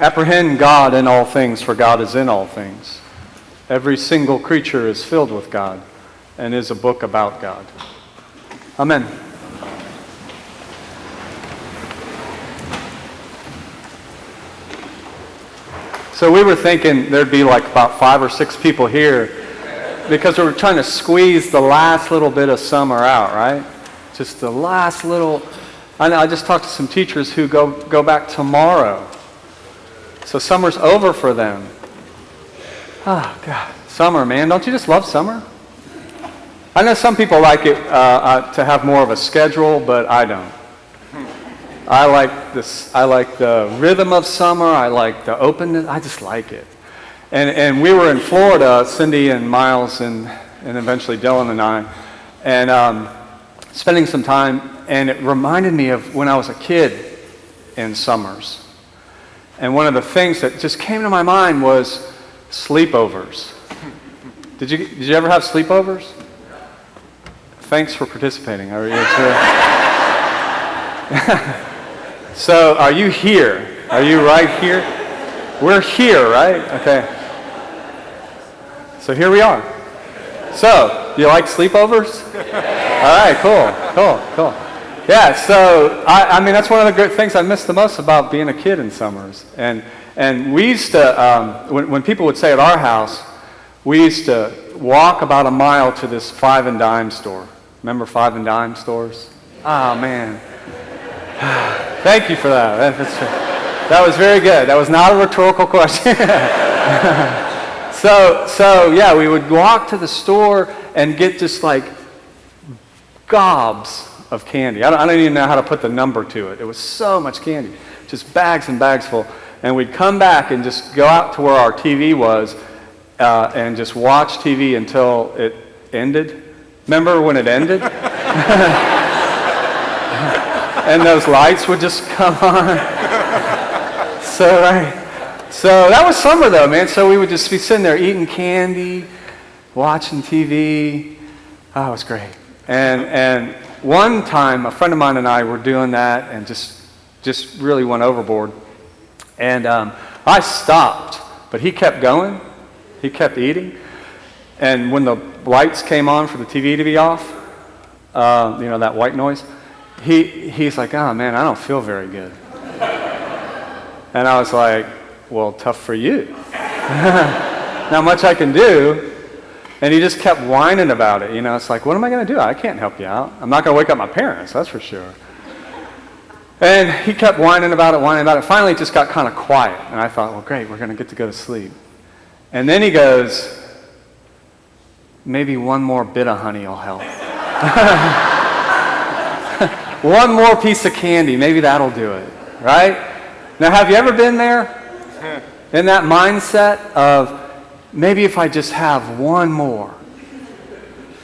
Apprehend God in all things, for God is in all things. Every single creature is filled with God and is a book about God. Amen. So we were thinking there'd be like about 5 or 6 people here because we were trying to squeeze the last little bit of summer out, right? Just the last little. I just talked to some teachers who go back tomorrow. So summer's over for them. Oh, God. Summer, man. Don't you just love summer? I know some people like it to have more of a schedule, but I don't. I like this. I like the rhythm of summer. I like the openness. I just like it. And we were in Florida, Cindy and Miles and eventually Dylan and I, and spending some time, and it reminded me of when I was a kid in summers. And one of the things that just came to my mind was sleepovers. Did you ever have sleepovers? Thanks for participating. So, are you here? Are you right here? We're here, right? Okay. So here we are. So, you like sleepovers? All right, cool. Yeah, so, I mean, that's one of the good things I miss the most about being a kid in summers. And we used to, when people would say at our house, we used to walk about a mile to this 5 and dime store. Remember 5 and dime stores? Oh, man. Thank you for that. That was very good. That was not a rhetorical question. So yeah, we would walk to the store and get just like gobs of candy. I don't even know how to put the number to it. It was so much candy, just bags and bags full. And we'd come back and just go out to where our TV was and just watch TV until it ended. Remember when it ended? And those lights would just come on. So that was summer though, man. So we would just be sitting there eating candy, watching TV. Oh, it was great. And one time, a friend of mine and I were doing that and just really went overboard. And I stopped, but he kept going. He kept eating. And when the lights came on for the TV to be off, that white noise, he's like, oh man, I don't feel very good. And I was like, well, tough for you. Not much I can do. And he just kept whining about it. It's like, what am I going to do? I can't help you out. I'm not going to wake up my parents, that's for sure. And he kept whining about it. Finally, it just got kind of quiet. And I thought, well, great, we're going to get to go to sleep. And then he goes, maybe one more bit of honey will help. One more piece of candy, maybe that'll do it, right? Now, have you ever been there? In that mindset of, maybe if I just have one more.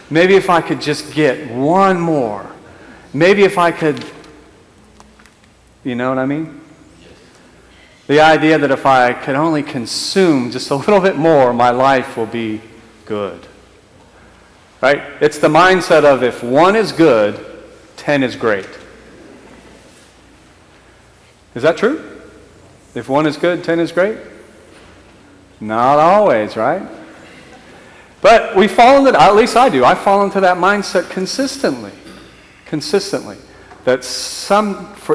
Maybe if I could just get one more. Maybe if I could, you know what I mean? The idea that if I could only consume just a little bit more, my life will be good. Right? It's the mindset of if 1 is good, 10 is great. Is that true? If 1 is good, 10 is great? Not always, right? But we fall into, at least I do, I fall into that mindset consistently. That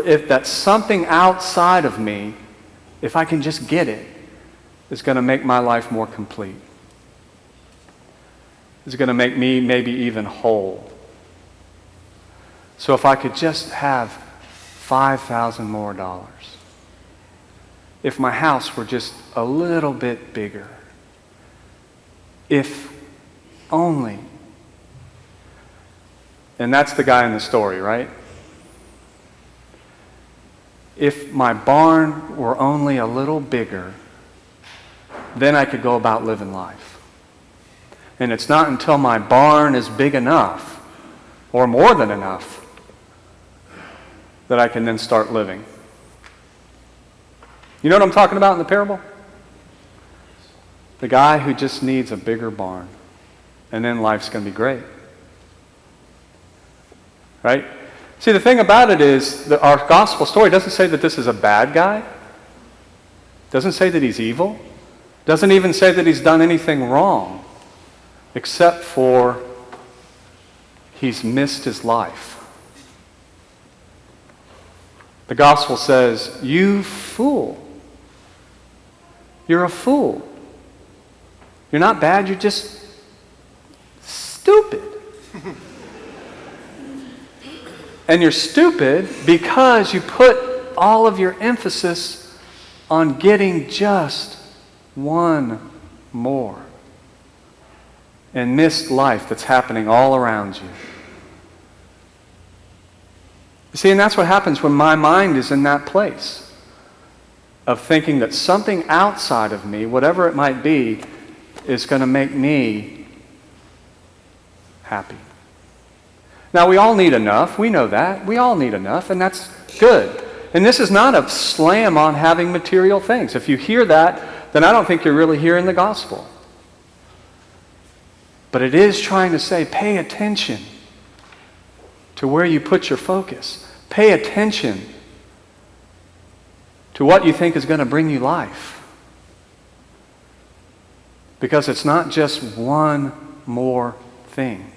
if that's something outside of me, if I can just get it, is going to make my life more complete. It's going to make me maybe even whole. So if I could just have $5,000 more. If my house were just a little bit bigger. If only. And that's the guy in the story, right? If my barn were only a little bigger, then I could go about living life. And it's not until my barn is big enough, or more than enough, that I can then start living. You know what I'm talking about in the parable? The guy who just needs a bigger barn. And then life's going to be great. Right? See, the thing about it is that our gospel story doesn't say that this is a bad guy. Doesn't say that he's evil. Doesn't even say that he's done anything wrong, except for he's missed his life. The gospel says, you fool. You're a fool. You're not bad, you're just stupid. And you're stupid because you put all of your emphasis on getting just one more and missed life that's happening all around you. You see, and that's what happens when my mind is in that place of thinking that something outside of me, whatever it might be, is going to make me happy. Now, we all need enough. We know that. We all need enough, and that's good. And this is not a slam on having material things. If you hear that, then I don't think you're really hearing the gospel. But it is trying to say, pay attention to where you put your focus. Pay attention to what you think is going to bring you life. Because it's not just one more thing.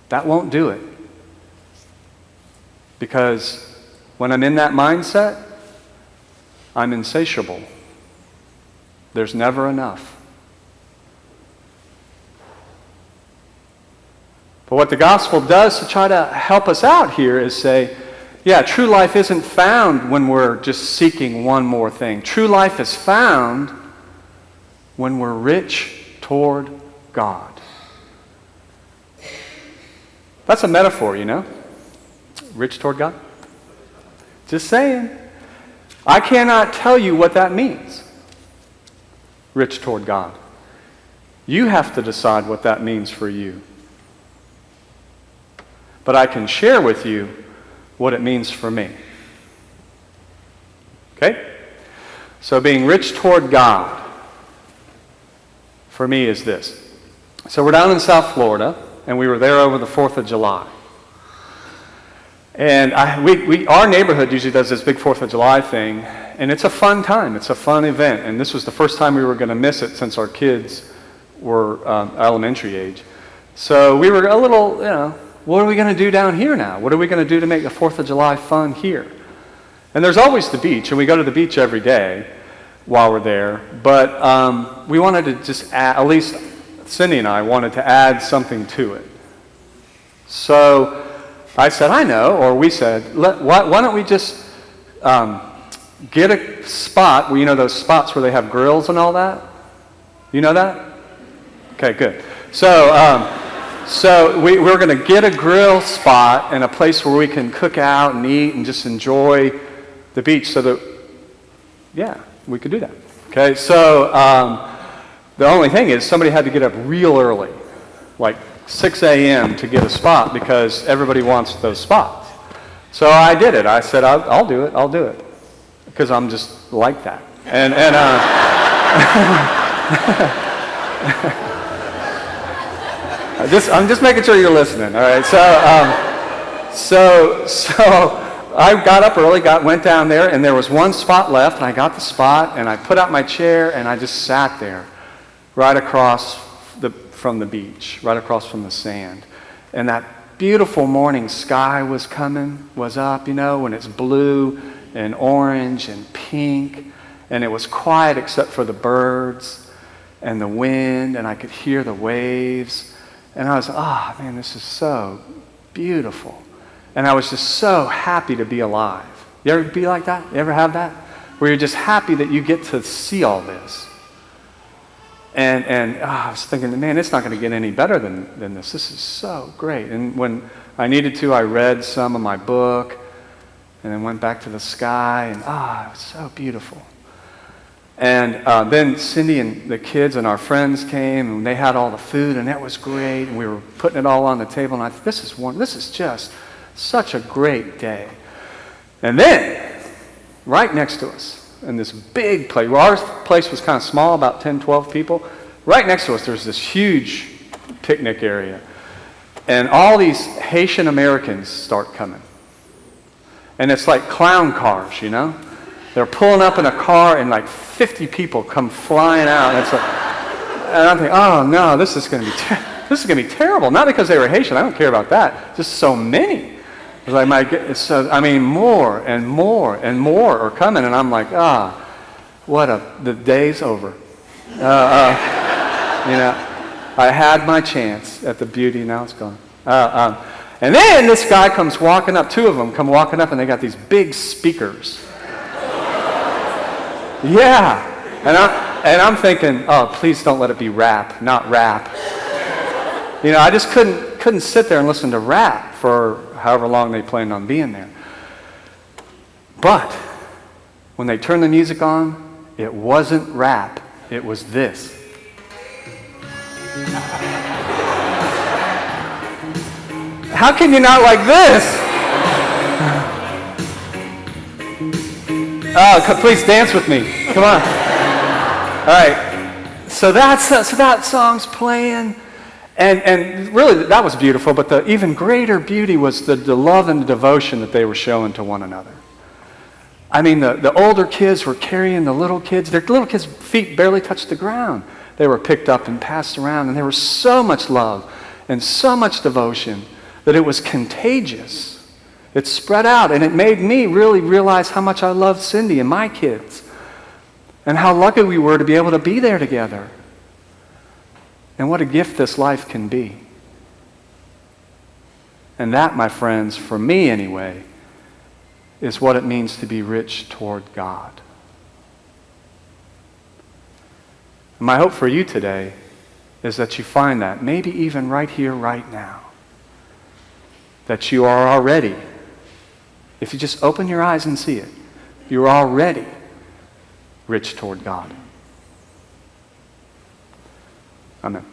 That won't do it. Because when I'm in that mindset, I'm insatiable. There's never enough. But what the gospel does to try to help us out here is say, yeah, true life isn't found when we're just seeking one more thing. True life is found when we're rich toward God. That's a metaphor, you know? Rich toward God. Just saying. I cannot tell you what that means. Rich toward God. You have to decide what that means for you. But I can share with you what it means for me. Okay? So being rich toward God, for me, is this. So we're down in South Florida, and we were there over the 4th of July. And our neighborhood usually does this big 4th of July thing, and it's a fun time. It's a fun event, and this was the first time we were going to miss it since our kids were elementary age. So we were a little, what are we going to do down here now? What are we going to do to make the 4th of July fun here? And there's always the beach, and we go to the beach every day while we're there. But we wanted to just add, at least Cindy and I wanted to add something to it. So I said, I know, or we said, why don't we just get a spot where, those spots where they have grills and all that? You know that? Okay, good. So we're going to get a grill spot and a place where we can cook out and eat and just enjoy the beach so that, yeah, we could do that. Okay, so the only thing is somebody had to get up real early, like 6 a.m. to get a spot because everybody wants those spots. So I did it. I said, I'll do it. Because I'm just like that. I'm just making sure you're listening, all right? So I got up early, went down there, and there was one spot left, and I got the spot, and I put out my chair, and I just sat there right across from the beach, right across from the sand. And that beautiful morning sky was up, when it's blue and orange and pink, and it was quiet except for the birds and the wind, and I could hear the waves. And I was, man, this is so beautiful. And I was just so happy to be alive. You ever be like that? You ever have that? Where you're just happy that you get to see all this. And I was thinking, man, it's not going to get any better than this. This is so great. And when I needed to, I read some of my book and then went back to the sky. And it was so beautiful. And then Cindy and the kids and our friends came, and they had all the food, and that was great. And we were putting it all on the table, and I thought, this is just such a great day. And then, right next to us, in this big place, where our place was kind of small, about 10, 12 people, right next to us, there's this huge picnic area. And all these Haitian Americans start coming. And it's like clown cars, And They're pulling up in a car, and like 50 people come flying out. And, and I'm thinking, oh no, this is going to be terrible. Not because they were Haitian. I don't care about that. Just so many. It's like more and more and more are coming, and I'm like, the day's over. I had my chance at the beauty, now it's gone. And then this guy comes walking up, two of them come walking up, and they got these big speakers. Yeah. And I'm thinking, oh, please don't let it be rap, not rap. I just couldn't sit there and listen to rap for however long they planned on being there. But when they turned the music on, it wasn't rap, it was this. How can you not like this? Oh, please dance with me. Come on. All right. So that song's playing. And really, that was beautiful, but the even greater beauty was the love and the devotion that they were showing to one another. I mean, the older kids were carrying the little kids. Their little kids' feet barely touched the ground. They were picked up and passed around, and there was so much love and so much devotion that it was contagious. It spread out, and it made me really realize how much I loved Cindy and my kids, and how lucky we were to be able to be there together. And what a gift this life can be. And that, my friends, for me anyway, is what it means to be rich toward God. And my hope for you today is that you find that, maybe even right here, right now, that you are already, if you just open your eyes and see it, you're already rich toward God. Amen.